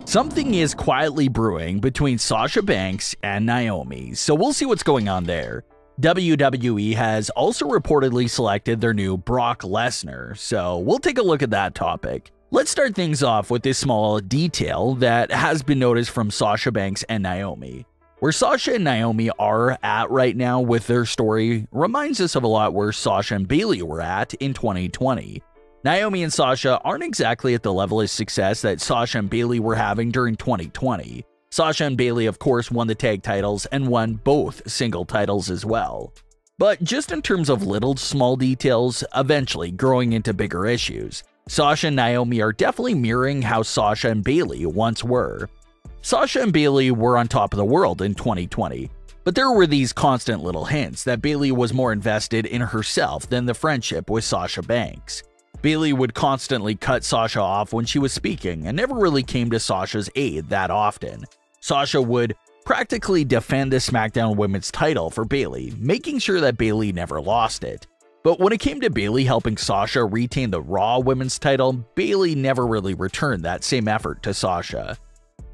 Something is quietly brewing between Sasha Banks and Naomi, so we'll see what's going on there. WWE has also reportedly selected their new Brock Lesnar, so we'll take a look at that topic. Let's start things off with this small detail that has been noticed from Sasha Banks and Naomi. Where Sasha and Naomi are at right now with their story reminds us of a lot where Sasha and Bayley were at in 2020. Naomi and Sasha aren't exactly at the level of success that Sasha and Bayley were having during 2020. Sasha and Bayley, of course, won the tag titles and won both single titles as well. But just in terms of little small details, eventually growing into bigger issues, Sasha and Naomi are definitely mirroring how Sasha and Bayley once were. Sasha and Bayley were on top of the world in 2020, but there were these constant little hints that Bayley was more invested in herself than the friendship with Sasha Banks. Bayley would constantly cut Sasha off when she was speaking and never really came to Sasha's aid that often. Sasha would practically defend the SmackDown Women's title for Bayley, making sure that Bayley never lost it. But when it came to Bayley helping Sasha retain the Raw Women's title, Bayley never really returned that same effort to Sasha.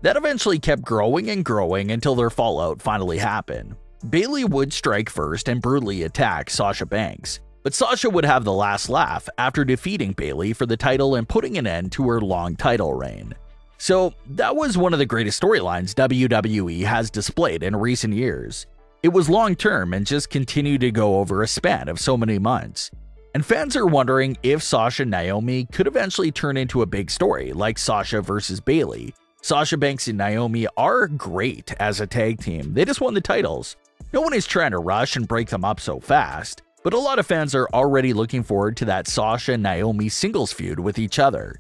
That eventually kept growing and growing until their fallout finally happened. Bayley would strike first and brutally attack Sasha Banks, but Sasha would have the last laugh after defeating Bayley for the title and putting an end to her long title reign. So that was one of the greatest storylines WWE has displayed in recent years. It was long-term and just continued to go over a span of so many months. And fans are wondering if Sasha and Naomi could eventually turn into a big story like Sasha versus Bayley. Sasha Banks and Naomi are great as a tag team, they just won the titles. No one is trying to rush and break them up so fast, but a lot of fans are already looking forward to that Sasha and Naomi singles feud with each other.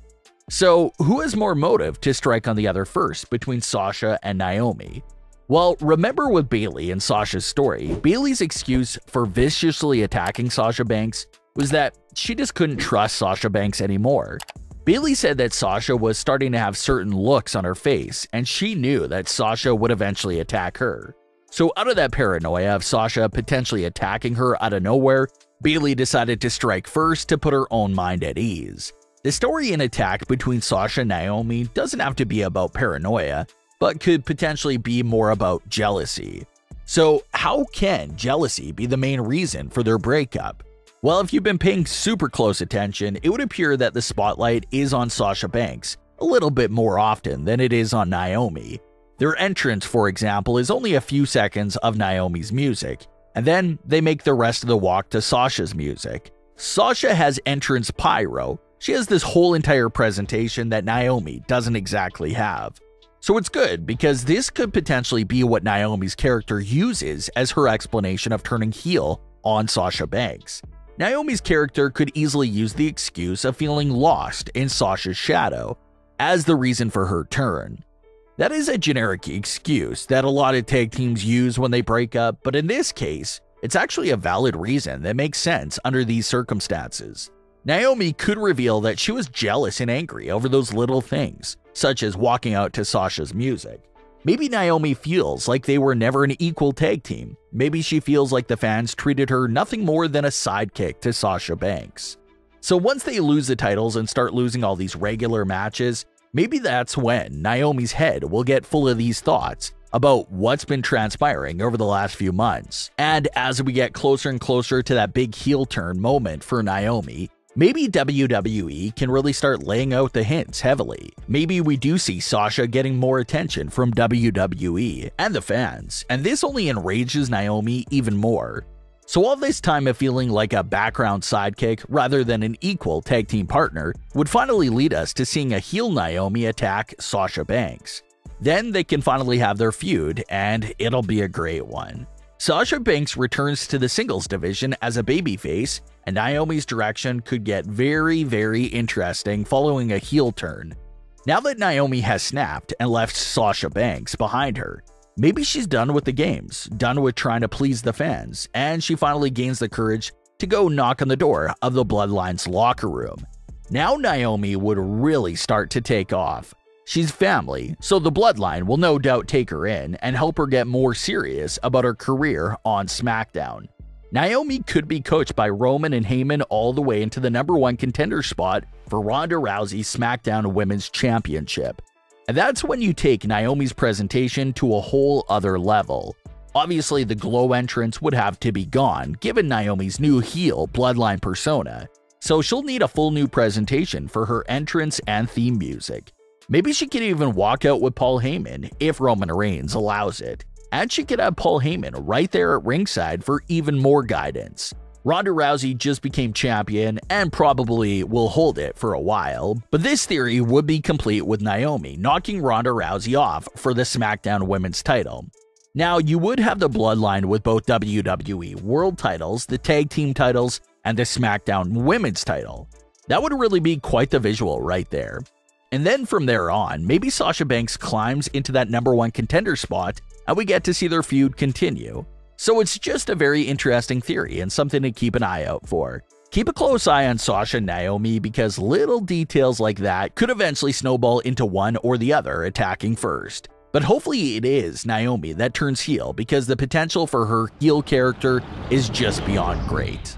So who has more motive to strike on the other first between Sasha and Naomi? Well, remember with Bayley and Sasha's story, Bayley's excuse for viciously attacking Sasha Banks was that she just couldn't trust Sasha Banks anymore. Bayley said that Sasha was starting to have certain looks on her face, and she knew that Sasha would eventually attack her. So out of that paranoia of Sasha potentially attacking her out of nowhere, Bayley decided to strike first to put her own mind at ease. The story and attack between Sasha and Naomi doesn't have to be about paranoia, but could potentially be more about jealousy. So how can jealousy be the main reason for their breakup? Well, if you've been paying super close attention, it would appear that the spotlight is on Sasha Banks a little bit more often than it is on Naomi. Their entrance, for example, is only a few seconds of Naomi's music, and then they make the rest of the walk to Sasha's music. Sasha has entrance pyro. She has this whole entire presentation that Naomi doesn't exactly have. So it's good because this could potentially be what Naomi's character uses as her explanation of turning heel on Sasha Banks. Naomi's character could easily use the excuse of feeling lost in Sasha's shadow as the reason for her turn. That is a generic excuse that a lot of tag teams use when they break up, but in this case, it's actually a valid reason that makes sense under these circumstances. Naomi could reveal that she was jealous and angry over those little things, such as walking out to Sasha's music. Maybe Naomi feels like they were never an equal tag team. Maybe she feels like the fans treated her nothing more than a sidekick to Sasha Banks. So once they lose the titles and start losing all these regular matches, maybe that's when Naomi's head will get full of these thoughts about what's been transpiring over the last few months. And as we get closer and closer to that big heel turn moment for Naomi, maybe WWE can really start laying out the hints heavily. Maybe we do see Sasha getting more attention from WWE and the fans, and this only enrages Naomi even more. So all this time of feeling like a background sidekick rather than an equal tag team partner would finally lead us to seeing a heel Naomi attack Sasha Banks. Then they can finally have their feud, and it'll be a great one. Sasha Banks returns to the singles division as a babyface, and Naomi's direction could get very, very interesting following a heel turn. Now that Naomi has snapped and left Sasha Banks behind her, maybe she's done with the games, done with trying to please the fans, and she finally gains the courage to go knock on the door of the Bloodline's locker room. Now Naomi would really start to take off. She's family, so the Bloodline will no doubt take her in and help her get more serious about her career on SmackDown. Naomi could be coached by Roman and Heyman all the way into the #1 contender spot for Ronda Rousey's SmackDown Women's Championship. And that's when you take Naomi's presentation to a whole other level. Obviously, the glow entrance would have to be gone, given Naomi's new heel Bloodline persona, so she'll need a full new presentation for her entrance and theme music. Maybe she could even walk out with Paul Heyman if Roman Reigns allows it, and she could have Paul Heyman right there at ringside for even more guidance. Ronda Rousey just became champion and probably will hold it for a while, but this theory would be complete with Naomi knocking Ronda Rousey off for the SmackDown Women's title. Now, you would have the Bloodline with both WWE World titles, the Tag Team titles, and the SmackDown Women's title. That would really be quite the visual right there. And then from there on, maybe Sasha Banks climbs into that #1 contender spot and we get to see their feud continue. So it's just a very interesting theory and something to keep an eye out for. Keep a close eye on Sasha and Naomi because little details like that could eventually snowball into one or the other attacking first. But hopefully it is Naomi that turns heel because the potential for her heel character is just beyond great.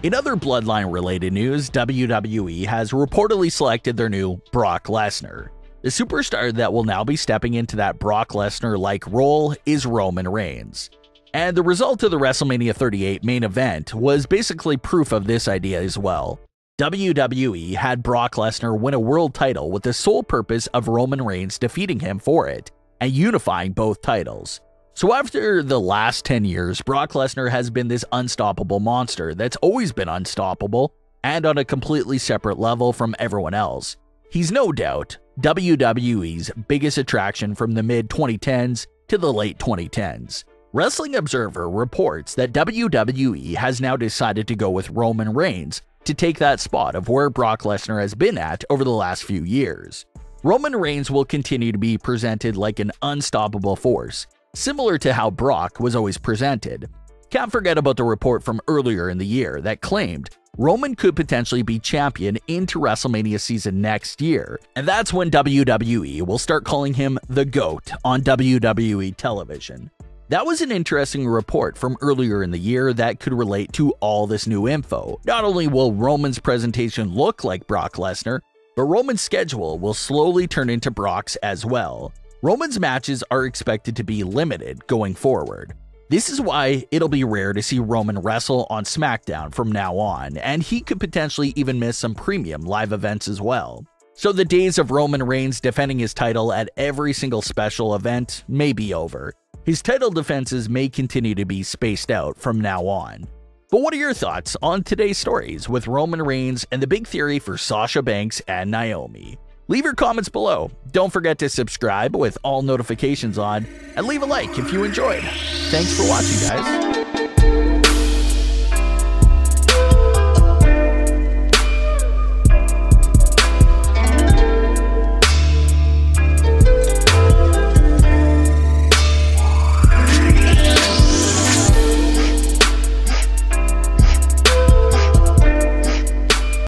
In other Bloodline-related news, WWE has reportedly selected their new Brock Lesnar. The superstar that will now be stepping into that Brock Lesnar-like role is Roman Reigns. And the result of the WrestleMania 38 main event was basically proof of this idea as well. WWE had Brock Lesnar win a world title with the sole purpose of Roman Reigns defeating him for it and unifying both titles. So after the last 10 years, Brock Lesnar has been this unstoppable monster that's always been unstoppable and on a completely separate level from everyone else. He's no doubt WWE's biggest attraction from the mid-2010s to the late 2010s. Wrestling Observer reports that WWE has now decided to go with Roman Reigns to take that spot of where Brock Lesnar has been at over the last few years. Roman Reigns will continue to be presented like an unstoppable force, similar to how Brock was always presented. Can't forget about the report from earlier in the year that claimed Roman could potentially be champion into WrestleMania season next year, and that's when WWE will start calling him the GOAT on WWE television. That was an interesting report from earlier in the year that could relate to all this new info. Not only will Roman's presentation look like Brock Lesnar, but Roman's schedule will slowly turn into Brock's as well. Roman's matches are expected to be limited going forward. This is why it'll be rare to see Roman wrestle on SmackDown from now on, and he could potentially even miss some premium live events as well. So the days of Roman Reigns defending his title at every single special event may be over. His title defenses may continue to be spaced out from now on. But what are your thoughts on today's stories with Roman Reigns and the big theory for Sasha Banks and Naomi? Leave your comments below. Don't forget to subscribe with all notifications on, and leave a like if you enjoyed. Thanks for watching, guys.